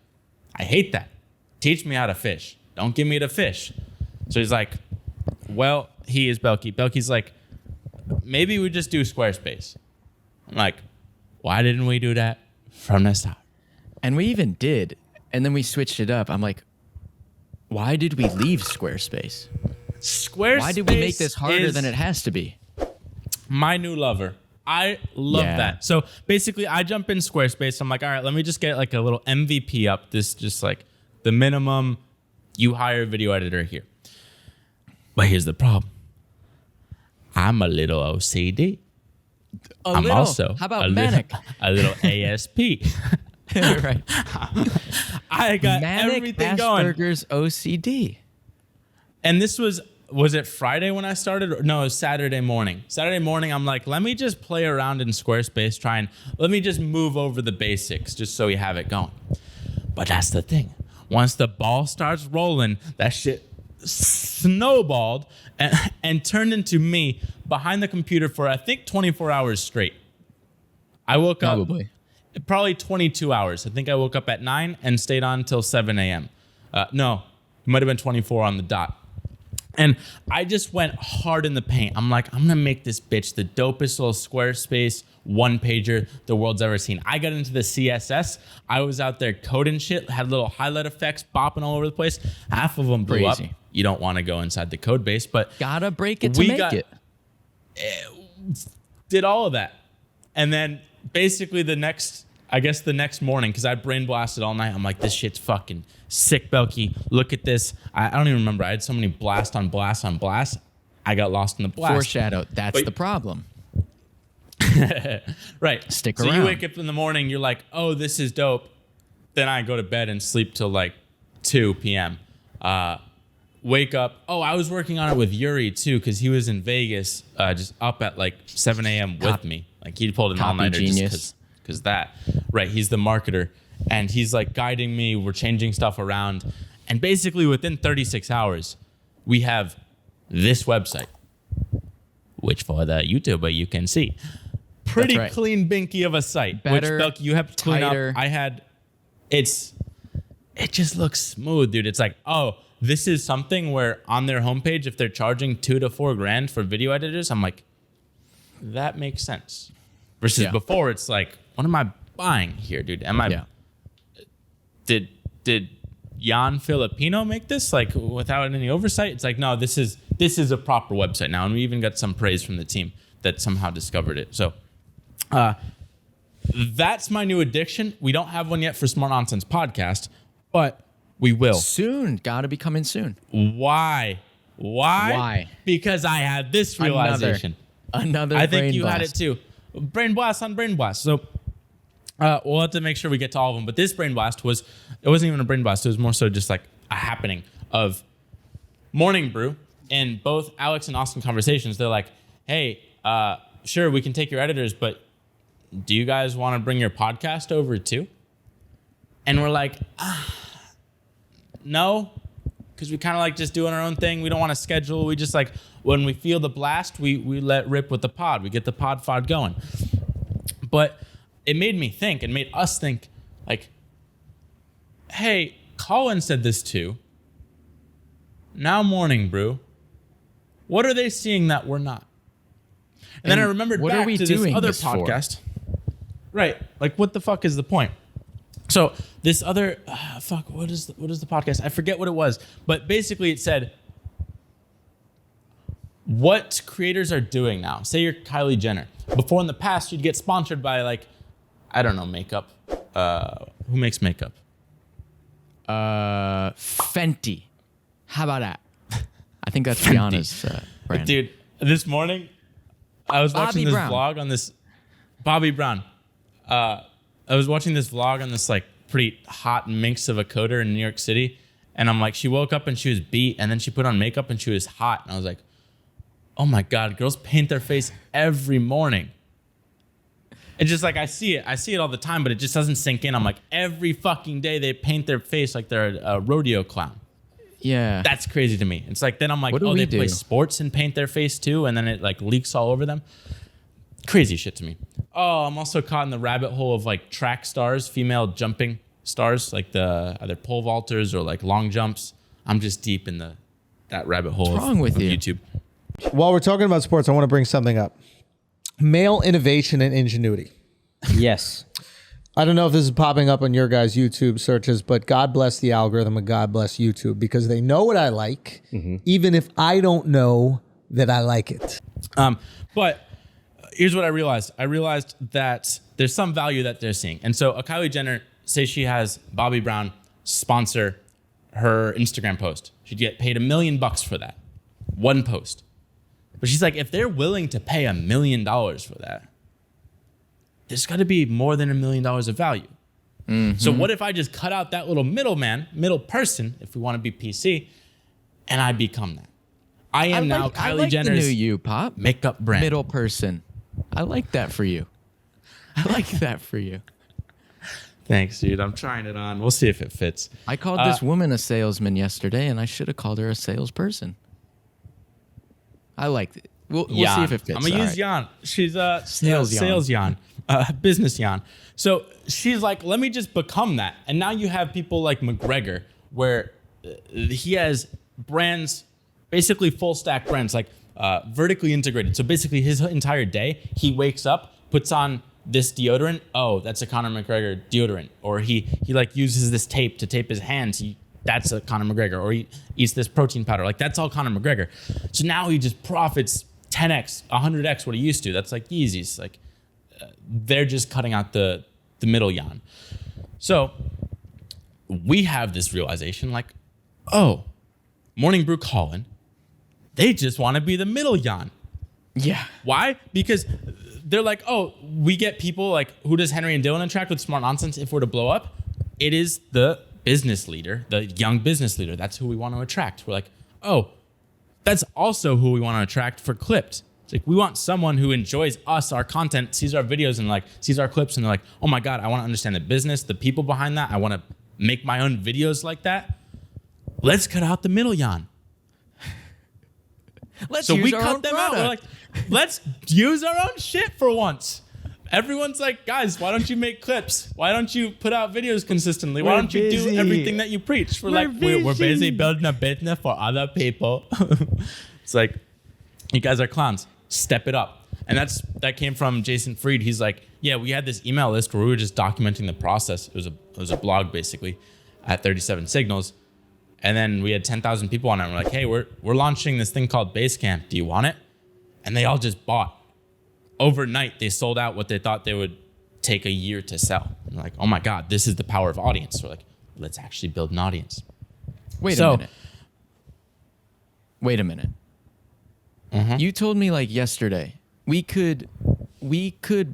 I hate that. Teach me how to fish. Don't give me to fish. So he's like, well, he is Belky. Belky's like, maybe we just do Squarespace. I'm like, why didn't we do that from the start? And we even did. And then we switched it up. I'm like, why did we leave Squarespace? Squarespace. Why did we make this harder is than it has to be? my new lover. I love Yeah. that. So basically, I jump in Squarespace. I'm like, all right, let me just get like a little MVP up. This just like the minimum you hire a video editor here. But here's the problem. I'm a little OCD. I'm little. also How about a manic? a little ASP. Right. I got Manic everything going. Asperger's OCD. And this was it Friday when I started? No, it was Saturday morning. Saturday morning, I'm like, let me just play around in Squarespace, let me just move over the basics just so we have it going. But that's the thing. Once the ball starts rolling, that shit snowballed and turned into me behind the computer for, I think, 24 hours straight. I woke up probably 22 hours. I think I woke up at 9 and stayed on until 7 a.m. No, it might have been 24 on the dot. And I just went hard in the paint. I'm like, I'm going to make this bitch the dopest little Squarespace one-pager the world's ever seen. I got into the CSS. I was out there coding shit, had little highlight effects bopping all over the place. Half of them blew up. Crazy. You don't want to go inside the code base, but Gotta break it to make it. did all of that. And then basically the next morning, because I brain blasted all night, I'm like, this shit's fucking sick, Belky. Look at this. I don't even remember. I had so many blast on blast on blast. I got lost in the blast. Foreshadow. That's the problem. Right. Stick so around. you wake up in the morning, you're like, oh, this is dope. Then I go to bed and sleep till like 2 p.m. Wake up. Oh, I was working on it with Yuri too, because he was in Vegas, just up at like 7 a.m. with me. Like he pulled an all-nighter genius. because that. Right. He's the marketer. And he's like guiding me. We're changing stuff around. And basically within 36 hours, we have this website, which for the YouTuber you can see. Pretty right. clean binky of a site. Better, which Belky, you have to clean tighter. up. It just looks smooth, dude. It's like, oh, this is something where on their homepage, if they're charging $2,000 to $4,000 for video editors, I'm like, that makes sense. Versus before, it's like, what am I buying here, dude? Did Jan Filipino make this like without any oversight? It's like, no, this is a proper website now, and we even got some praise from the team that somehow discovered it. So, that's my new addiction. We don't have one yet for Smart Nonsense Podcast, but we will Soon. Gotta be coming soon. Why? Because I had this realization. Another I think brain you had blast. it too. Brain blast on brain blast. So we'll have to make sure we get to all of them. But this brain blast it wasn't even a brain blast. It was more so just like a happening of morning brew. In both Alex and Austin conversations, they're like, hey, sure, we can take your editors, but do you guys want to bring your podcast over too? And we're like, no, because we kind of like just doing our own thing. We don't want to schedule. We just like, when we feel the blast, we let rip with the pod. We get the pod fod going. But it made me think and made us think like, hey, Colin said this too. Now Morning Brew. What are they seeing that we're not? And then I remembered what are back we to this doing other this for? podcast. Right. Like, what the fuck is the point? So this other, what is the podcast? I forget what it was. But basically it said, what creators are doing now. Say you're Kylie Jenner. Before in the past, you'd get sponsored by like, I don't know, makeup. Who makes makeup? Fenty. How about that? I think that's Rihanna's brand. Dude, this morning, I was watching this Brown. vlog on this Bobby Brown. I was watching this vlog on this like pretty hot minx of a coder in New York City, and I'm like, she woke up and she was beat, and then she put on makeup and she was hot, and I was like, oh my God, girls paint their face every morning. It's just like I see it all the time, but it just doesn't sink in. I'm like, every fucking day they paint their face like they're a rodeo clown. Yeah. That's crazy to me. It's like, then I'm like, What do oh, we they play do? sports and paint their face too, and then it like leaks all over them. Crazy shit to me. Oh, I'm also caught in the rabbit hole of like track stars, female jumping stars, like the either pole vaulters or like long jumps. I'm just deep in that rabbit hole. What's wrong with of you? YouTube. While we're talking about sports, I want to bring something up. Male innovation and ingenuity. Yes. I don't know if this is popping up on your guys' YouTube searches, but God bless the algorithm and God bless YouTube because they know what I like, even if I don't know that I like it. But here's what I realized. I realized that there's some value that they're seeing. And so a Kylie Jenner, say she has Bobby Brown sponsor her Instagram post. She'd get paid $1 million for that. One post. But she's like, if they're willing to pay $1 million for that, there's got to be more than $1 million of value. So what if I just cut out that little middle person, if we want to be PC, and I become that? I am now I Kylie like Jenner's the new you, Pop. makeup brand. Middle person. I like that for you. I like that for you. Thanks, dude. I'm trying it on. We'll see if it fits. I called this woman a salesman yesterday, and I should have called her a salesperson. I liked it. We'll see if it fits. I'm gonna All use right. Jan. She's Sales Jan, business Jan. So she's like, let me just become that. And now you have people like McGregor, where he has brands, basically full stack brands, like vertically integrated. So basically, his entire day, he wakes up, puts on this deodorant. Oh, that's a Conor McGregor deodorant. Or he like uses this tape to tape his hands. That's a Conor McGregor. Or he eats this protein powder. Like that's all Conor McGregor. So now he just profits 10x, 100x what he used to. That's like Yeezys. Like they're just cutting out the middle Jan. So we have this realization like, oh, Morning Brew Colin, they just want to be the middle Jan. Yeah. Why? Because they're like, oh, we get people like, who does Henry and Dylan attract with smart nonsense if we're to blow up? It is the business leader, the young business leader. That's who we want to attract. We're like, oh, that's also who we want to attract for Clipped. It's like, we want someone who enjoys us, our content, sees our videos and like sees our clips and they're like, oh my God, I want to understand the business, the people behind that. I want to make my own videos like that. Let's cut out the middle Jan. So we cut them out. We're like, let's use our own shit for once. Everyone's like, guys, why don't you make clips? Why don't you put out videos consistently? Why don't you do everything that you preach? We're busy building a business for other people. It's like, you guys are clowns. Step it up. And that came from Jason Fried. He's like, yeah, we had this email list where we were just documenting the process. It was a blog basically at 37 Signals. And then we had 10,000 people on it. And we're like, hey, we're launching this thing called Basecamp. Do you want it? And they all just bought. Overnight, they sold out what they thought they would take a year to sell. And we're like, oh my God, this is the power of audience. We're like, let's actually build an audience. Wait a minute. You told me like yesterday, we could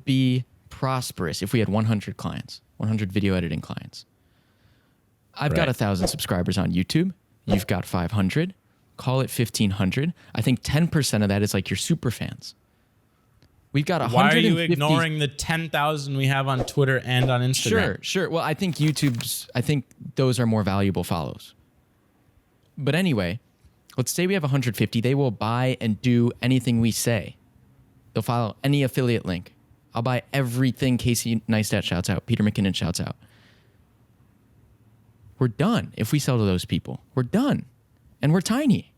be prosperous if we had 100 clients, 100 video editing clients. I've got 1,000 subscribers on YouTube. You've got 500. Call it 1,500. I think 10% of that is like your super fans. We've got 150. Why are you ignoring the 10,000 we have on Twitter and on Instagram? Sure. Well, I think those are more valuable follows. But anyway, let's say we have 150. They will buy and do anything we say. They'll follow any affiliate link. I'll buy everything Casey Neistat shouts out, Peter McKinnon shouts out. We're done. If we sell to those people, we're done. And we're tiny.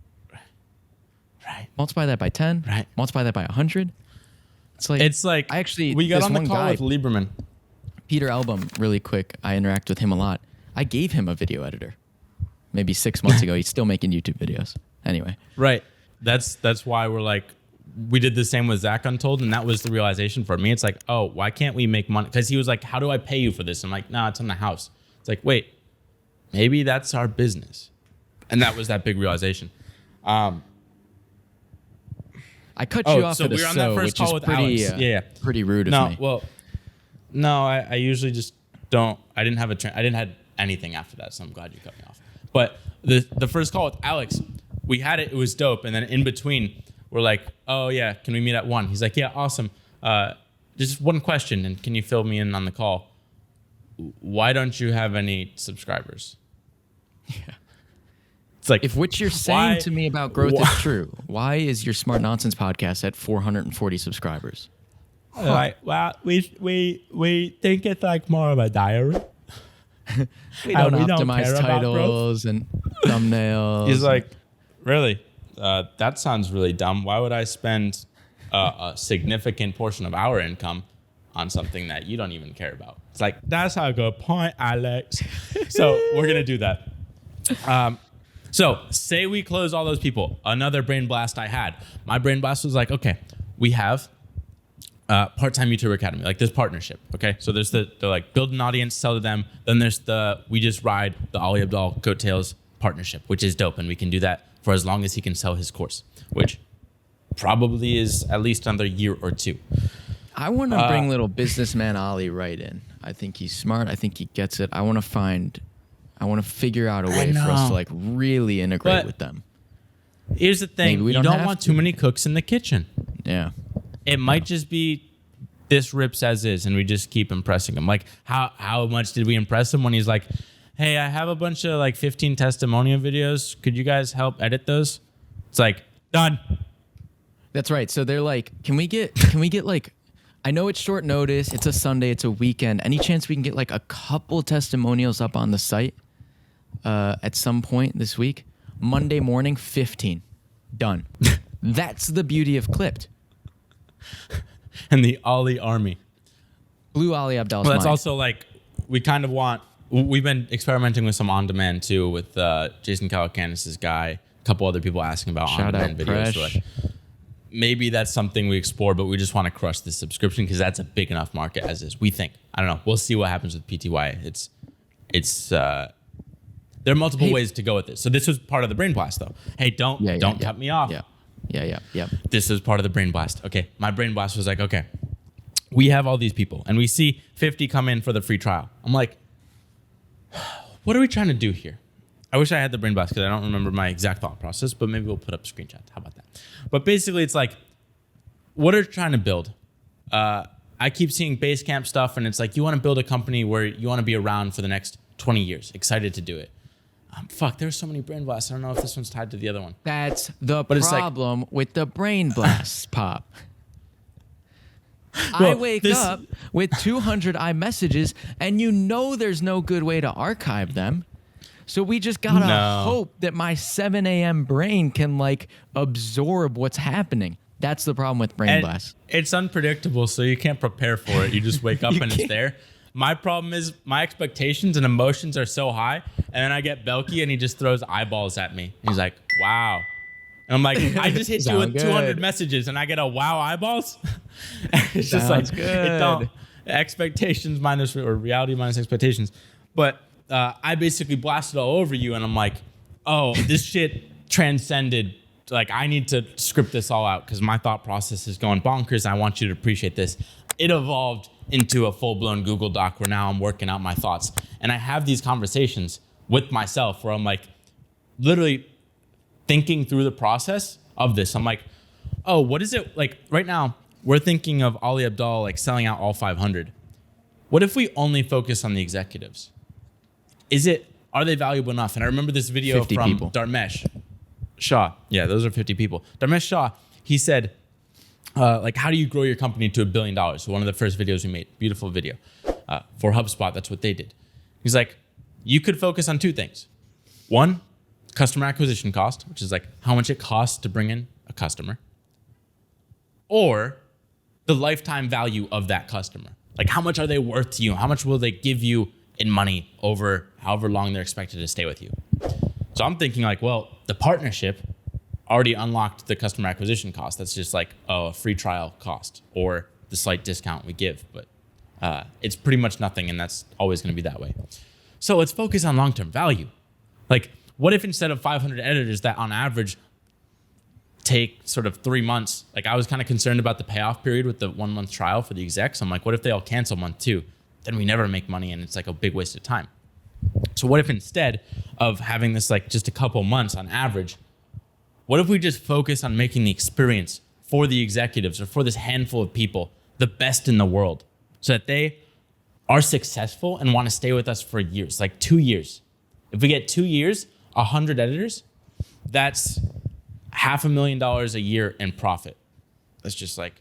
Right. Multiply that by 10. Right. Multiply that by 100. It's like we got on the call guy, with Lieberman. Peter Album, really quick. I interact with him a lot. I gave him a video editor maybe 6 months ago. He's still making YouTube videos. Anyway. Right. That's why we're like, we did the same with Zach Untold, and that was the realization for me. It's like, oh, why can't we make money? Because he was like, how do I pay you for this? I'm like, no, it's on the house. It's like, wait, maybe that's our business. And that was that big realization. I I cut you off so at a we were on that first which call is with pretty, Alex. Yeah. pretty rude of No, me. well, no, I usually just don't. I didn't have I didn't have anything after that, so I'm glad you cut me off. But the first call with Alex, we had it. It was dope, and then in between, we're like, oh yeah, can we meet at 1? He's like, yeah, awesome. Just one question, and can you fill me in on the call? Why don't you have any subscribers? Yeah. It's like, If what you're saying to me about growth is true, why is your Smart Nonsense podcast at 440 subscribers? like, well, we think it's like more of a diary. We don't we don't optimize care about growth. titles and thumbnails. He's like, really? That sounds really dumb. Why would I spend a significant portion of our income on something that you don't even care about? It's like, that's a good point, Alex. So we're going to do that. So say we close all those people. Another brain blast I had. My brain blast was like, okay, we have part-time YouTuber Academy, like this partnership. Okay, so there's the like build an audience, sell to them. Then there's we just ride the Ali Abdaal coattails partnership, which is dope, and we can do that for as long as he can sell his course, which probably is at least another year or 2. I want to bring little businessman Ali right in. I think he's smart. I think he gets it. I want to figure out a way for us to like really integrate But- with them. Here's the thing: Maybe we you don't don't have want to. too many cooks in the kitchen. Yeah. It might just be this rips as is, and we just keep impressing him. Like how much did we impress him when he's like, "Hey, I have a bunch of like 15 testimonial videos. Could you guys help edit those?" It's like done. That's right. So they're like, can we get like, I know it's short notice. It's a Sunday. It's a weekend. Any chance we can get like a couple testimonials up on the site at some point this week? Monday morning, 15. Done. That's the beauty of Clipped. And the Ali army. Blue Ali Abdal's Well, that's mind. also like we kind of want. We've been experimenting with some on-demand too, with Jason Calacanis' guy. A couple other people asking about Shout out on-demand videos. So Presh. like, maybe that's something we explore, but we just want to crush the subscription because that's a big enough market as is. We think. I don't know. We'll see what happens with PTY. It's there are multiple ways to go with this. So this was part of the brain blast, though. Hey, don't cut me off. Yeah. This is part of the brain blast. Okay, my brain blast was like, okay, we have all these people, and we see 50 come in for the free trial. I'm like, what are we trying to do here? I wish I had the brain blast because I don't remember my exact thought process, but maybe we'll put up screenshots. How about that? But basically, it's like, what are you trying to build? I keep seeing Basecamp stuff, and it's like, you want to build a company where you want to be around for the next 20 years. Excited to do it. Fuck, there's so many brain blasts. I don't know if this one's tied to the other one. That's the it's like- problem with the brain blasts, Pop. I Well, wake up with 200 iMessages, and you know there's no good way to archive them. So we just gotta hope that my 7 a.m. brain can like absorb what's happening. That's the problem with brain And blasts. it's unpredictable, so you can't prepare for it. You just wake up and it's there. My problem is my expectations and emotions are so high, and then I get Belky and he just throws eyeballs at me. He's like, "Wow," and I'm like, "I just hit you Sound with 200 good. messages, and I get a wow eyeballs." It's just Sounds like good. It don't, expectations minus or reality minus expectations. But I basically blasted all over you, and I'm like, "Oh, this shit transcended." Like, I need to script this all out because my thought process is going bonkers. I want you to appreciate this. It evolved into a full-blown Google Doc where now I'm working out my thoughts. And I have these conversations with myself where I'm like literally thinking through the process of this. I'm like, oh, what is it? Like right now, we're thinking of Ali Abdaal like selling out all 500. What if we only focus on the executives? Are they valuable enough? And I remember this video 50 from people. Dharmesh Shah. Yeah, those are 50 people. Dharmesh Shah, he said, like, how do you grow your company to $1 billion? So one of the first videos we made, beautiful video. For HubSpot, that's what they did. He's like, you could focus on 2 things. One, customer acquisition cost, which is like how much it costs to bring in a customer. Or the lifetime value of that customer. Like, how much are they worth to you? How much will they give you in money over however long they're expected to stay with you? So I'm thinking like, well, the partnership already unlocked the customer acquisition cost. That's just like a free trial cost or the slight discount we give, but it's pretty much nothing, and that's always going to be that way. So let's focus on long-term value. Like, what if instead of 500 editors that on average take sort of 3 months. Like I was kind of concerned about the payoff period with the 1 month trial for the execs. I'm like, what if they all cancel month 2? Then we never make money and it's like a big waste of time. So what if instead of having this like just a couple months on average, what if we just focus on making the experience for the executives or for this handful of people the best in the world so that they are successful and want to stay with us for years, like 2 years. If we get 2 years, 100 editors, that's $500,000 a year in profit. That's just like,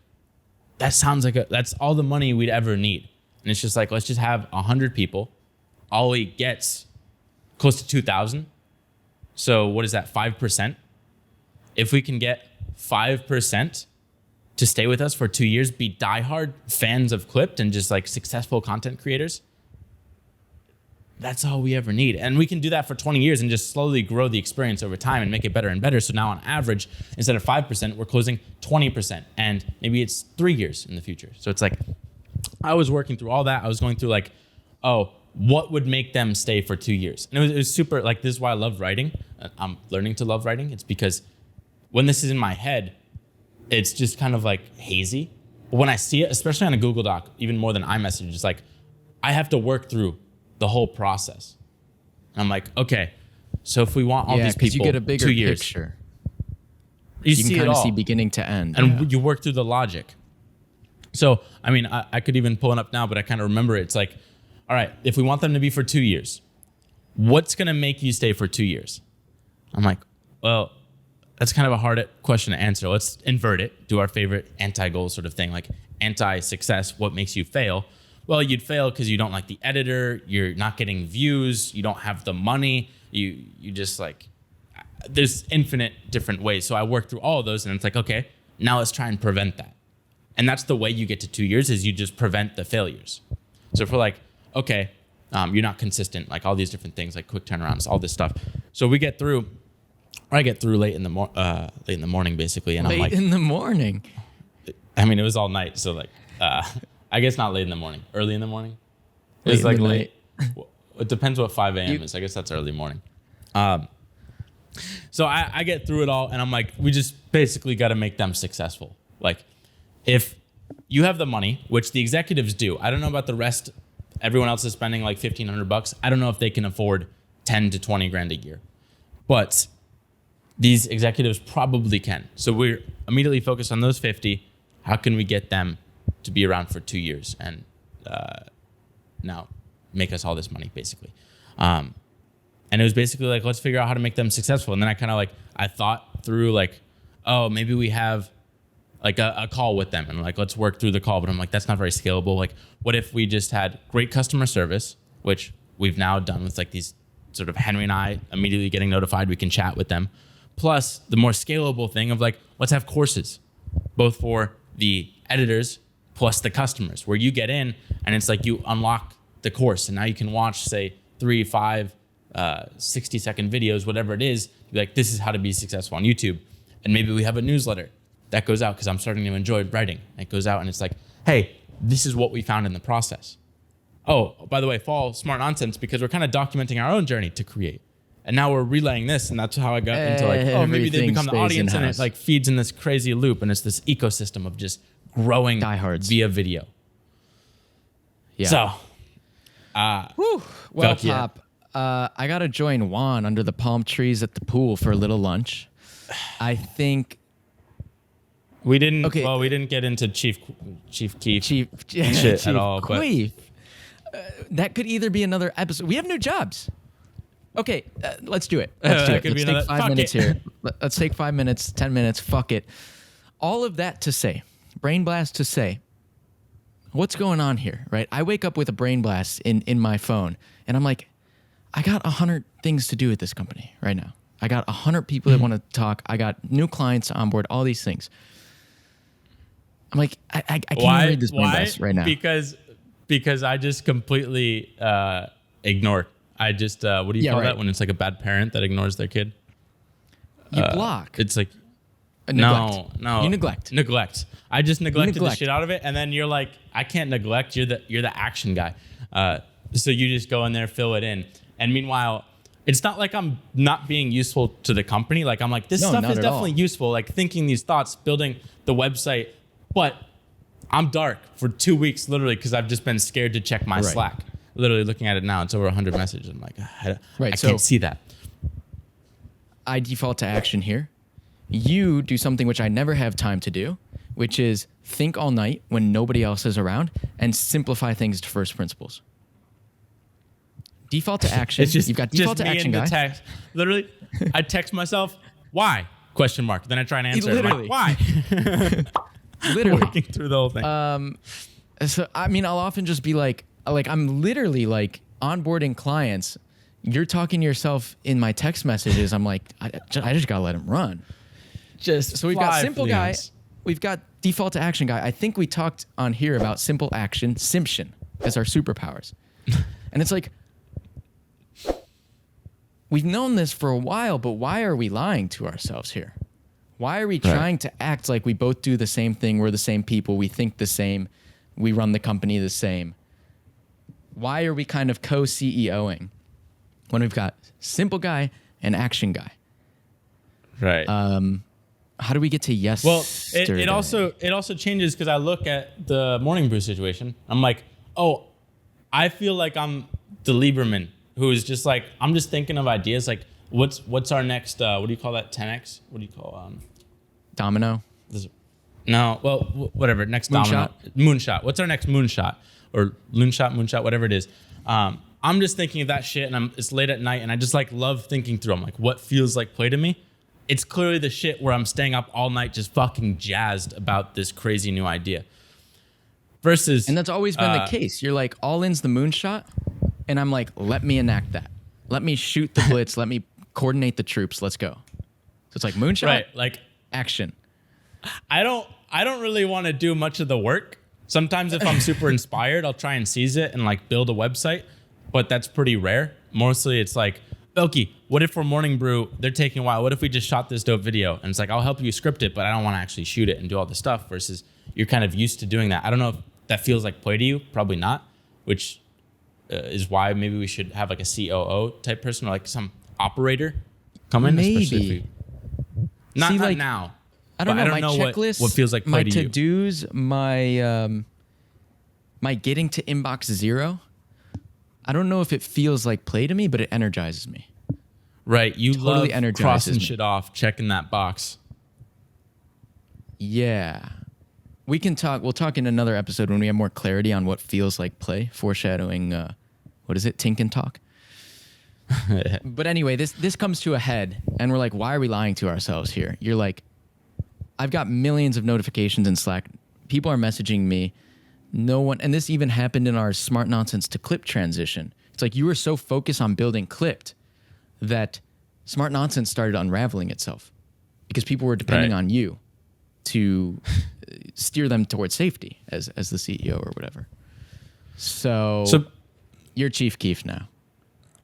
that sounds like that's all the money we'd ever need. And it's just like, let's just have 100 people. Ollie gets close to 2,000. So what is that, 5%? If we can get 5% to stay with us for 2 years, be diehard fans of Clipped and just like successful content creators, that's all we ever need. And we can do that for 20 years and just slowly grow the experience over time and make it better and better. So now on average, instead of 5%, we're closing 20%. And maybe it's 3 years in the future. So it's like, I was working through all that. I was going through like, oh, what would make them stay for 2 years? And it was super, like, this is why I love writing. I'm learning to love writing. It's because when this is in my head, it's just kind of like hazy. But when I see it, especially on a Google Doc, even more than iMessage, it's like, I have to work through the whole process. And I'm like, okay, so if we want all these people, you get a bigger 2 years, picture. you can see it kind of all. see beginning to end. And you work through the logic. So, I mean, I could even pull it up now, but I kind of remember it. It's like, all right, if we want them to be for 2 years, what's going to make you stay for 2 years? I'm like, well, that's kind of a hard question to answer. Let's invert it, do our favorite anti-goal sort of thing, like anti-success, what makes you fail? Well, you'd fail because you don't like the editor, you're not getting views, you don't have the money, you just like, there's infinite different ways. So I worked through all of those and it's like, okay, now let's try and prevent that. And that's the way you get to 2 years is you just prevent the failures. So if we're like, okay, you're not consistent, like all these different things, like quick turnarounds, all this stuff. So we get through, or I get through late in the morning, basically, and I'm like, late in the morning. I mean, it was all night, so like, I guess not late in the morning, early in the morning. It Late was in like the late. It depends what 5 a.m. is. I guess that's early morning. So I get through it all, and I'm like, we just basically got to make them successful. Like, if you have the money, which the executives do, I don't know about the rest. Everyone else is spending like $1,500. I don't know if they can afford 10 to 20 grand a year, but these executives probably can. So we're immediately focused on those 50. How can we get them to be around for 2 years and now make us all this money, basically? And it was basically like, let's figure out how to make them successful. And then I kind of like, I thought through like, oh, maybe we have like a call with them and like, let's work through the call. But I'm like, that's not very scalable. Like, what if we just had great customer service, which we've now done with like these sort of Henry and I immediately getting notified, we can chat with them. Plus the more scalable thing of like, let's have courses, both for the editors plus the customers, where you get in and it's like you unlock the course and now you can watch, say, 3, 5, 60-second videos, whatever it is, be like, this is how to be successful on YouTube. And maybe we have a newsletter that goes out because I'm starting to enjoy writing. It goes out and it's like, hey, this is what we found in the process. Oh, by the way, fall smart nonsense because we're kind of documenting our own journey to create. And now we're relaying this, and that's how I got into like, oh, maybe they Everything become the stays audience, and in-house. it like feeds in this crazy loop, and it's this ecosystem of just growing Diehards. via video. Yeah. So, Whew. Well, Fuck yeah. Pop, I got to join Juan under the palm trees at the pool for a little lunch. I think we didn't. Okay. Well, we didn't get into Chief Keef Chief shit Chief at all. But Queef. That could either be another episode. We have new jobs. Okay, let's do it. Let's do That it. could be Let's another- take 5 fuck minutes it. here. Let's take 5 minutes, 10 minutes. Fuck it. All of that to say, brain blast to say, what's going on here, right? I wake up with a brain blast in my phone, and I'm like, I got 100 things to do at this company right now. I got 100 people that want to talk. I got new clients on board, all these things. I'm like, I can't even read this brain blast right now. Because I just completely ignore. I just what do you call that when it's like a bad parent that ignores their kid? You block. It's like Neglect. no. You neglect. Neglect. I just neglected the neglect. shit out of it, and then you're like, I can't neglect. You're the action guy. So you just go in there, fill it in, and meanwhile, it's not like I'm not being useful to the company. Like I'm like, this No, stuff not is at definitely all. useful. Like thinking these thoughts, building the website, but I'm dark for 2 weeks, literally, because I've just been scared to check my Right. Slack. Literally looking at it now, it's over 100 messages. I'm like, I Right, can't so- see that. I default to action here. You do something which I never have time to do, which is think all night when nobody else is around and simplify things to first principles. Default to action. It's just You've got just default to me action, in the guy. text. Literally, I text myself, "Why?" Question mark. Then I try and answer. Literally. It. I'm like, why? Literally. Working through the whole thing. So I mean, I'll often just be like I'm literally like onboarding clients. You're talking to yourself in my text messages. I'm like, I just gotta let him run. So we've got fly simple for the guy. ants. We've got default to action guy. I think we talked on here about simple action, Simption, as our superpowers. And it's like, we've known this for a while, but why are we lying to ourselves here? Why are we trying to act like we both do the same thing? We're the same people. We think the same. We run the company the same. Why are we kind of co-CEOing when we've got simple guy and action guy? Right. How do we get to yes? Well, it also changes because I look at the Morning Brew situation. I'm like, oh, I feel like I'm the Lieberman who is just like, I'm just thinking of ideas like, what's our next? What do you call that? 10x? What do you call Domino. No, well, whatever. Next domino. Moonshot. What's our next moonshot? Or moonshot, whatever it is. I'm just thinking of that shit, and it's late at night, and I just like love thinking through. I'm like, what feels like play to me? It's clearly the shit where I'm staying up all night just fucking jazzed about this crazy new idea. Versus, And that's always been the case. You're like, all in's the moonshot, and I'm like, let me enact that. Let me shoot the blitz. Let me coordinate the troops. Let's go. So it's like moonshot, right? Like, action. I don't really want to do much of the work. Sometimes if I'm super inspired, I'll try and seize it and like build a website, but that's pretty rare. Mostly it's like, Belky, what if for Morning Brew, they're taking a while? What if we just shot this dope video? And it's like, I'll help you script it, but I don't want to actually shoot it and do all the stuff versus you're kind of used to doing that. I don't know if that feels like play to you. Probably not, which is why maybe we should have like a COO type person or like some operator come in. Maybe. Especially if we, not like, now. I don't But know. I don't My know checklist, what feels like play my to you. to-dos, my getting to inbox 0. I don't know if it feels like play to me, but it energizes me. Right, you Totally love energizes crossing me. shit off, checking that box. Yeah. We can talk. We'll talk in another episode when we have more clarity on what feels like play, foreshadowing, what is it? Tink and talk. But anyway, this comes to a head and we're like, why are we lying to ourselves here? You're like, I've got millions of notifications in Slack. People are messaging me. No one, and this even happened in our Smart Nonsense to Clip transition. It's like you were so focused on building Clipped that Smart Nonsense started unraveling itself because people were depending on you to steer them towards safety as the CEO or whatever. So you're Chief Keef now.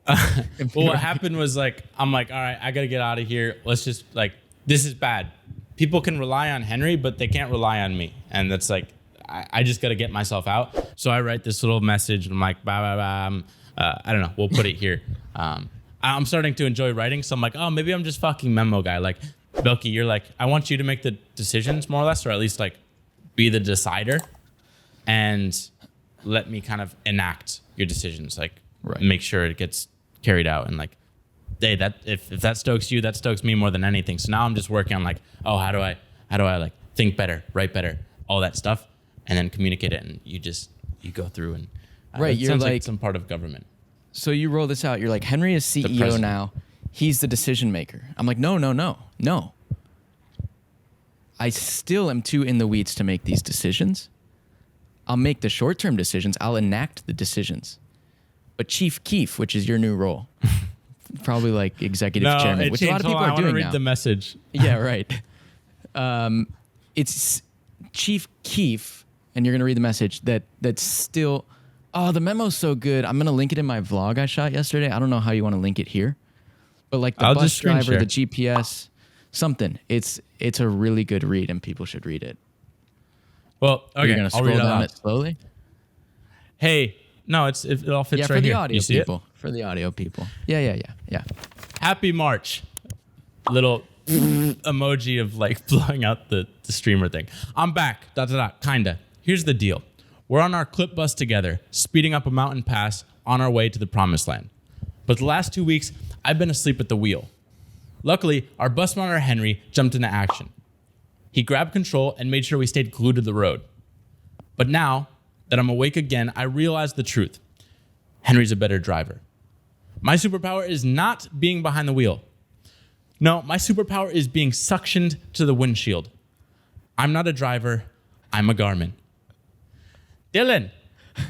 Well, what happened was like, I'm like, all right, I got to get out of here. Let's just like, this is bad. People can rely on Henry, but they can't rely on me. And that's like, I just got to get myself out. So I write this little message and I'm like, blah, blah, blah. I don't know. We'll put it here. I'm starting to enjoy writing. So I'm like, oh, maybe I'm just fucking memo guy. Like, Belky, you're like, I want you to make the decisions more or less, or at least like be the decider and let me kind of enact your decisions. Like make sure it gets carried out. And like, hey, that if that stokes you, that stokes me more than anything. So now I'm just working on like, oh, how do I like think better, write better, all that stuff, and then communicate it. And you go through and it you're sounds like some part of government. So you roll this out. You're like, Henry is CEO president. now. He's the decision maker. I'm like, no. I still am too in the weeds to make these decisions. I'll make the short-term decisions. I'll enact the decisions. But Chief Keef, which is your new role, probably like executive chairman, which a lot of people are doing I want to read now. the message. Yeah, right. It's Chief Keef, and you're gonna read the message that's still. Oh, the memo's so good. I'm gonna link it in my vlog I shot yesterday. I don't know how you want to link it here, but like the I'll bus just screen driver, share. the GPS, something. It's a really good read, and people should read it. Well, Are you okay, gonna I'll scroll read it out down loud. it slowly? Hey, No, it all fits Yeah, right for the here. audio You see people. For the audio people. Yeah. Happy March. Little emoji of like blowing out the streamer thing. I'm back. Kinda. Here's the deal. We're on our clip bus together, speeding up a mountain pass on our way to the promised land. But the last 2 weeks, I've been asleep at the wheel. Luckily, our bus monitor Henry jumped into action. He grabbed control and made sure we stayed glued to the road. But now that I'm awake again, I realize the truth. Henry's a better driver. My superpower is not being behind the wheel. No, my superpower is being suctioned to the windshield. I'm not a driver, I'm a Garmin. Dylan,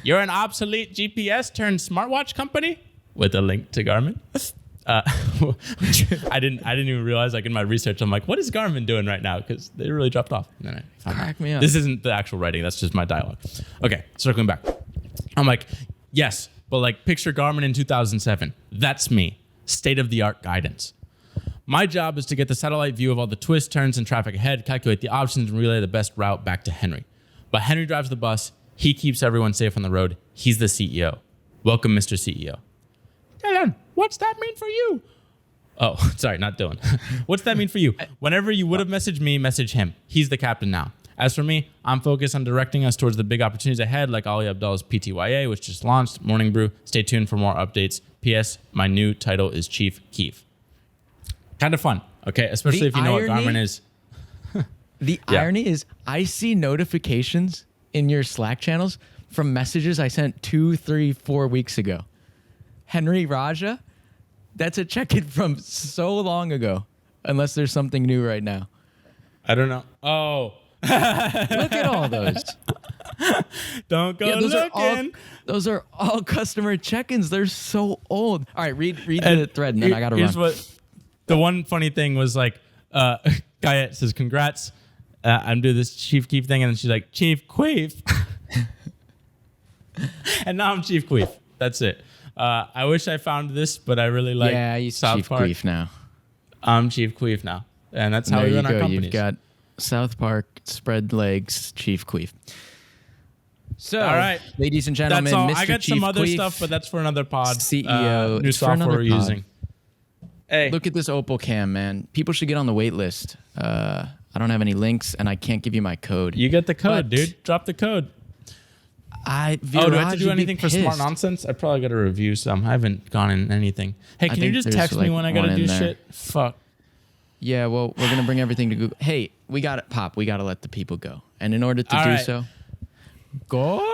you're an obsolete GPS turned smartwatch company with a link to Garmin. I didn't even realize, like in my research, I'm like, what is Garmin doing right now? Because they really dropped off. And then I found Crack me up. This isn't the actual writing. That's just my dialogue. Okay, circling back. I'm like, yes, but like picture Garmin in 2007. That's me. State-of-the-art guidance. My job is to get the satellite view of all the twists, turns, and traffic ahead, calculate the options, and relay the best route back to Henry. But Henry drives the bus. He keeps everyone safe on the road. He's the CEO. Welcome, Mr. CEO. Dylan, what's that mean for you? Oh, sorry, not Dylan. What's that mean for you? Whenever you would have messaged me, message him. He's the captain now. As for me, I'm focused on directing us towards the big opportunities ahead, like Ali Abdallah's PTYA, which just launched, Morning Brew. Stay tuned for more updates. P.S. My new title is Chief Keef. Kind of fun, okay? Especially if you know what Garmin is. The irony is I see notifications in your Slack channels from messages I sent 2, 3, 4 weeks ago. Henry Raja, that's a check-in from so long ago, unless there's something new right now. I don't know. Oh. Look at all those. Don't go looking. Those are all customer check-ins. They're so old. All right, read the thread, and then I got to run. The one funny thing was like, Guyette says, congrats. I'm doing this Chief Keef thing. And then she's like, Chief Queef. And now I'm Chief Queef. That's it. I wish I found this, but I really like South Chief Park. Queef now. I'm Chief Queef now. And that's how there we you run our go. companies. You've got South Park, spread legs, Chief Queef. So, all right, ladies and gentlemen, that's all. Mr. I got Chief some other Queef, stuff, but that's for another pod. CEO, new it's for software another we're pod. using. Hey, Look at this Opal cam, man. People should get on the wait list. I don't have any links, and I can't give you my code. you get the code, But dude. Drop the code. do I Do I have to do anything for Smart Nonsense? I probably got to review some. I haven't gone in anything. Hey, can you think just there's, text me like, when I got to one do in there. shit? Fuck. Yeah, well, we're gonna bring everything to Google. Hey, we got it, Pop. We got to let the people go, and in order to All do right. so, God.